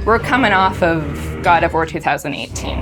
We're coming off of God of War 2018.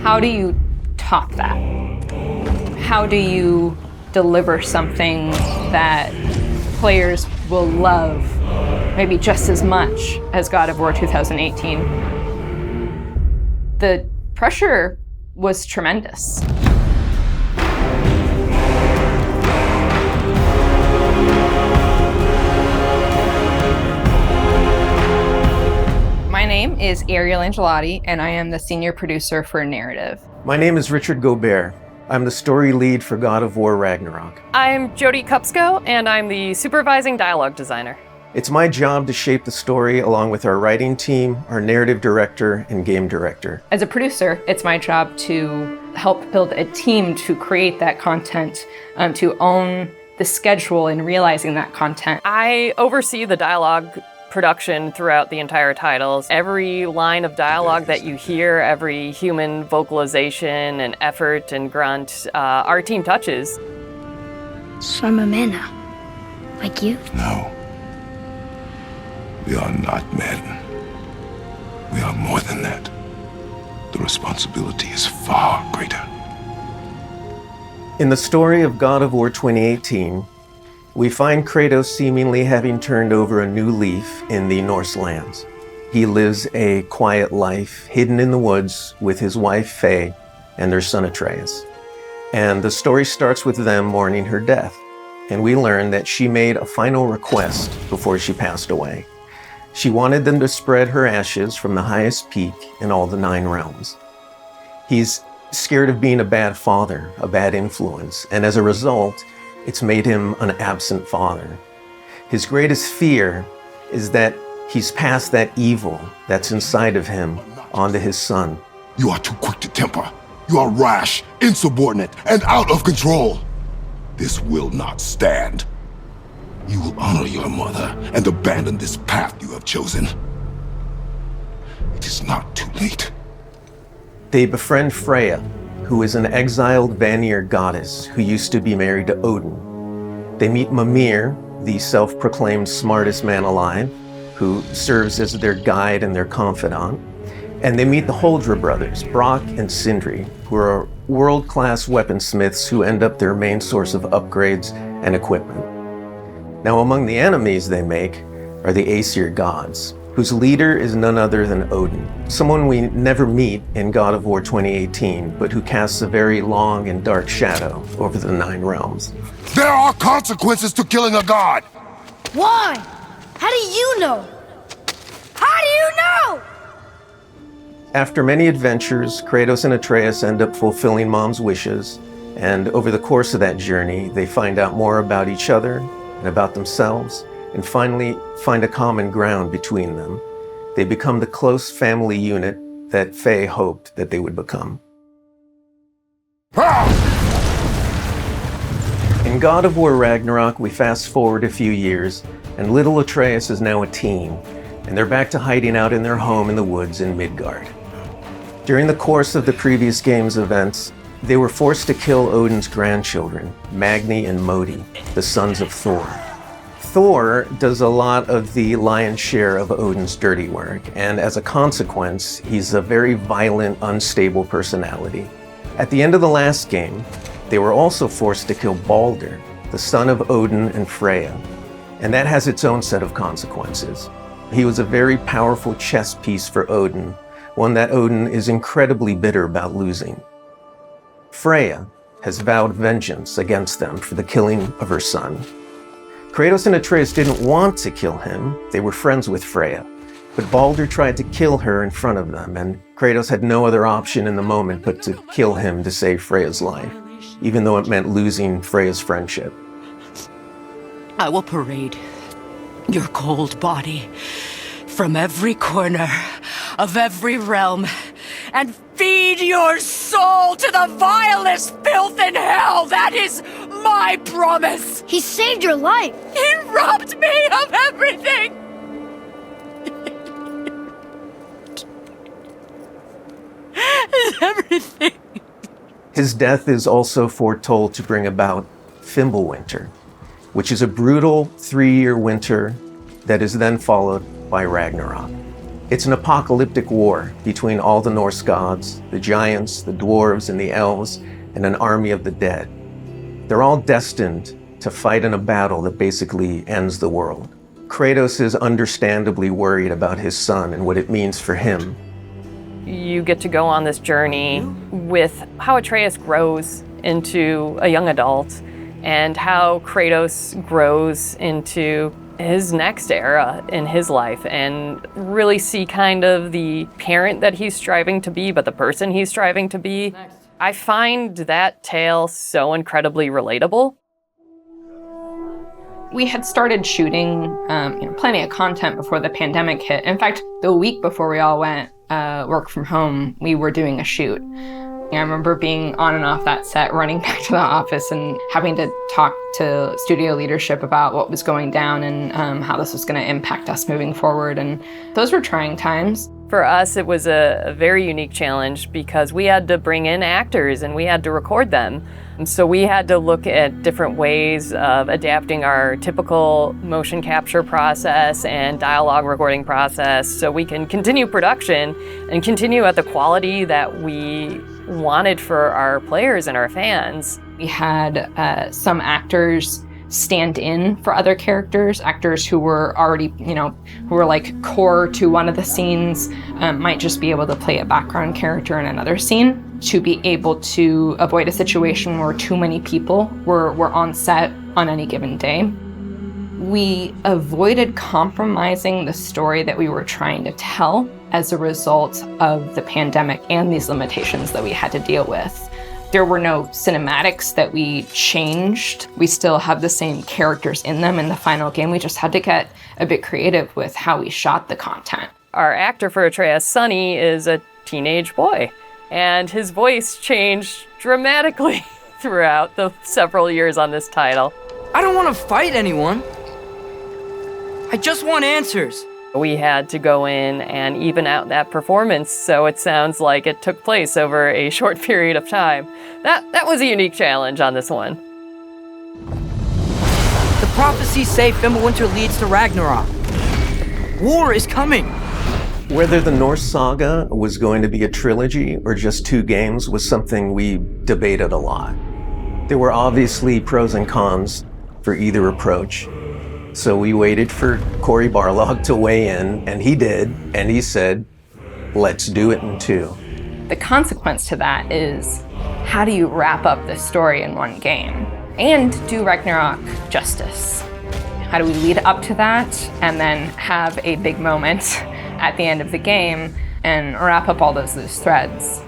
How do you top that? How do you deliver something that players will love maybe just as much as God of War 2018? The pressure was tremendous. My name is Ariel Angelotti, and I am the senior producer for narrative. My name is Richard Gobert. I'm the story lead for God of War Ragnarök. I'm Jody Kupsko, and I'm the supervising dialogue designer. It's my job to shape the story along with our writing team, our narrative director, and game director. As a producer, it's my job to help build a team to create that content, to own the schedule in realizing that content. I oversee the dialogue production throughout the entire titles. Every line of dialogue that you hear, every human vocalization and effort and grunt, our team touches. So I'm a man now, like you? No. We are not men. We are more than that. The responsibility is far greater. In the story of God of War 2018, we find Kratos seemingly having turned over a new leaf in the Norse lands. He lives a quiet life, hidden in the woods with his wife Faye and their son Atreus. And the story starts with them mourning her death, and we learn that she made a final request before she passed away. She wanted them to spread her ashes from the highest peak in all the 9 realms. He's scared of being a bad father, a bad influence, and as a result, it's made him an absent father. His greatest fear is that he's passed that evil that's inside of him onto his son. You are too quick to temper. You are rash, insubordinate, and out of control. This will not stand. You will honor your mother and abandon this path you have chosen. It is not too late. They befriend Freya, who is an exiled Vanir goddess who used to be married to Odin. They meet Mimir, the self-proclaimed smartest man alive, who serves as their guide and their confidant. And they meet the Holdra brothers, Brock and Sindri, who are world-class weaponsmiths who end up their main source of upgrades and equipment. Now, among the enemies they make are the Aesir gods, whose leader is none other than Odin, someone we never meet in God of War 2018, but who casts a very long and dark shadow over the 9 realms. There are consequences to killing a god! Why? How do you know? How do you know? After many adventures, Kratos and Atreus end up fulfilling Mom's wishes, and over the course of that journey, they find out more about each other and about themselves, and finally find a common ground between them. They become the close family unit that Faye hoped that they would become. In God of War Ragnarök, we fast forward a few years, and little Atreus is now a teen, and they're back to hiding out in their home in the woods in Midgard. During the course of the previous game's events, they were forced to kill Odin's grandchildren, Magni and Modi, the sons of Thor. Thor does a lot of the lion's share of Odin's dirty work, and as a consequence, he's a very violent, unstable personality. At the end of the last game, they were also forced to kill Balder, the son of Odin and Freya, and that has its own set of consequences. He was a very powerful chess piece for Odin, one that Odin is incredibly bitter about losing. Freya has vowed vengeance against them for the killing of her son. Kratos and Atreus didn't want to kill him, they were friends with Freya, but Balder tried to kill her in front of them, and Kratos had no other option in the moment but to kill him to save Freya's life, even though it meant losing Freya's friendship. I will parade your cold body from every corner of every realm and feed your soul to the vilest filth in hell. That is my promise. He saved your life. He robbed me of everything. Everything. His death is also foretold to bring about Fimbulwinter, which is a brutal 3-year winter that is then followed by Ragnarok. It's an apocalyptic war between all the Norse gods, the giants, the dwarves, and the elves, and an army of the dead. They're all destined to fight in a battle that basically ends the world. Kratos is understandably worried about his son and what it means for him. You get to go on this journey with how Atreus grows into a young adult and how Kratos grows into his next era in his life, and really see kind of the parent that he's striving to be, but the person he's striving to be. I find that tale so incredibly relatable. We had started shooting plenty of content before the pandemic hit. In fact, the week before we all went work from home, we were doing a shoot. I remember being on and off that set, running back to the office and having to talk to studio leadership about what was going down and how this was going to impact us moving forward. And those were trying times. For us, it was a very unique challenge because we had to bring in actors and we had to record them. And so we had to look at different ways of adapting our typical motion capture process and dialogue recording process so we can continue production and continue at the quality that we wanted for our players and our fans. We had some actors stand in for other characters, actors who were already, who were like core to one of the scenes, might just be able to play a background character in another scene to be able to avoid a situation where too many people were on set on any given day. We avoided compromising the story that we were trying to tell as a result of the pandemic and these limitations that we had to deal with. There were no cinematics that we changed. We still have the same characters in them in the final game. We just had to get a bit creative with how we shot the content. Our actor for Atreus, Sonny, is a teenage boy, and his voice changed dramatically throughout the several years on this title. I don't want to fight anyone. I just want answers. We had to go in and even out that performance so it sounds like it took place over a short period of time. That was a unique challenge on this one. The prophecies say Fimbulwinter leads to Ragnarok. War is coming. Whether the Norse saga was going to be a trilogy or just 2 games was something we debated a lot. There were obviously pros and cons for either approach. So we waited for Cory Barlog to weigh in, and he did, and he said, let's do it in 2. The consequence to that is, how do you wrap up this story in one game and do Ragnarok justice? How do we lead up to that and then have a big moment at the end of the game and wrap up all those loose threads?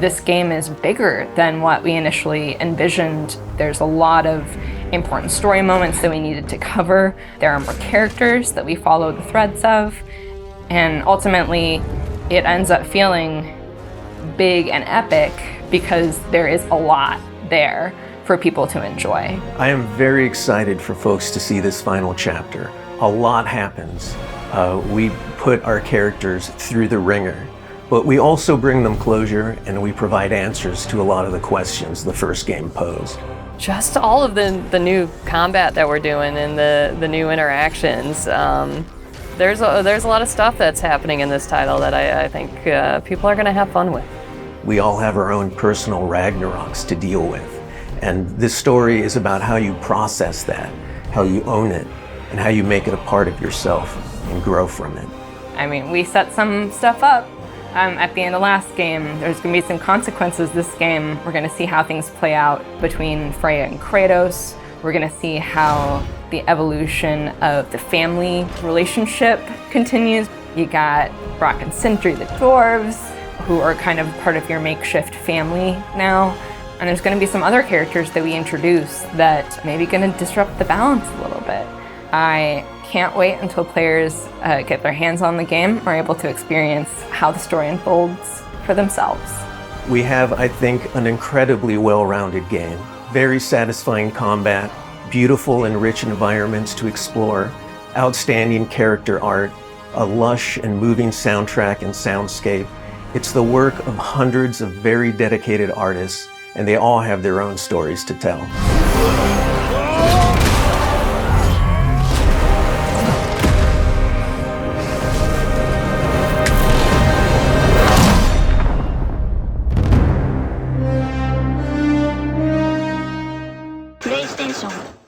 This game is bigger than what we initially envisioned. There's a lot of important story moments that we needed to cover. There are more characters that we follow the threads of. And ultimately, it ends up feeling big and epic because there is a lot there for people to enjoy. I am very excited for folks to see this final chapter. A lot happens. We put our characters through the ringer, but we also bring them closure and we provide answers to a lot of the questions the first game posed. Just all of the new combat that we're doing and the new interactions. There's a lot of stuff that's happening in this title that I think people are going to have fun with. We all have our own personal Ragnaroks to deal with. And this story is about how you process that, how you own it, and how you make it a part of yourself and grow from it. I mean, we set some stuff up. At the end of last game, there's going to be some consequences this game. We're going to see how things play out between Freya and Kratos. We're going to see how the evolution of the family relationship continues. You got Brock and Sindri, the dwarves, who are kind of part of your makeshift family now. And there's going to be some other characters that we introduce that maybe going to disrupt the balance a little bit. I can't wait until players get their hands on the game, are able to experience how the story unfolds for themselves. We have, I think, an incredibly well-rounded game. Very satisfying combat, beautiful and rich environments to explore, outstanding character art, a lush and moving soundtrack and soundscape. It's the work of hundreds of very dedicated artists, and they all have their own stories to tell. so